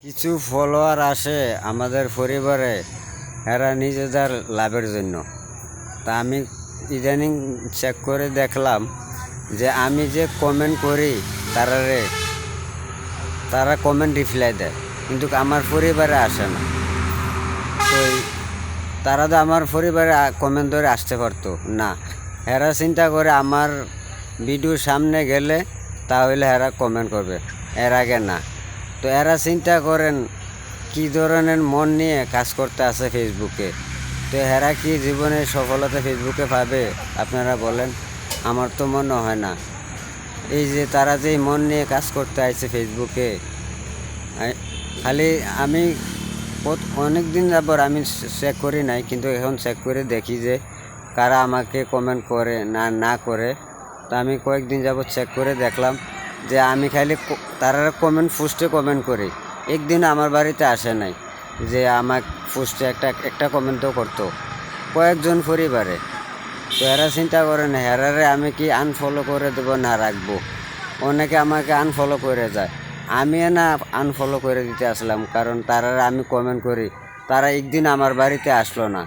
কিছু ফলোয়ার আসে আমাদের পরিবারে, এরা নিজেদের লাভের জন্য। তা আমি ইদানিং চেক করে দেখলাম যে আমি যে কমেন্ট করি তারা কমেন্ট রিপ্লাই দেয়, কিন্তু আমার পরিবারে আসে না। তো তারা তো আমার পরিবারে কমেন্ট ধরে আসতে পারতো না। এরা চিন্তা করে আমার ভিডিওর সামনে গেলে তাহলে এরা কমেন্ট করবে, এর আগে না। তো এরা চিন্তা করেন কি ধরনের মন নিয়ে কাজ করতে আছে ফেসবুকে। তো এরা কি জীবনে সফলতা ফেসবুকে পাবে আপনারা বলেন? আমার তো মনে হয় না। এই যে তারা যে মন নিয়ে কাজ করতে আসছে ফেসবুকে, খালি আমি অনেক দিন যাবর আমি চেক করি নাই, কিন্তু এখন চেক করে দেখি যে কারা আমাকে কমেন্ট করে না না করে। তো আমি কয়েকদিন যাবত চেক করে দেখলাম যে আমি খালি তারা কমেন্ট পোস্টে কমেন্ট করি, একদিন আমার বাড়িতে আসে নাই যে আমার পোস্টে একটা কমেন্টও করতো কয়েকজন পরিবারে। তো এরা চিন্তা করেন হেরারে আমি কি আনফলো করে দেবো না রাখবো। অনেকে আমাকে আনফলো করে যায়, আমি না আনফলো করে দিতে আসলাম, কারণ তারা আমি কমেন্ট করি, তারা একদিন আমার বাড়িতে আসলো না।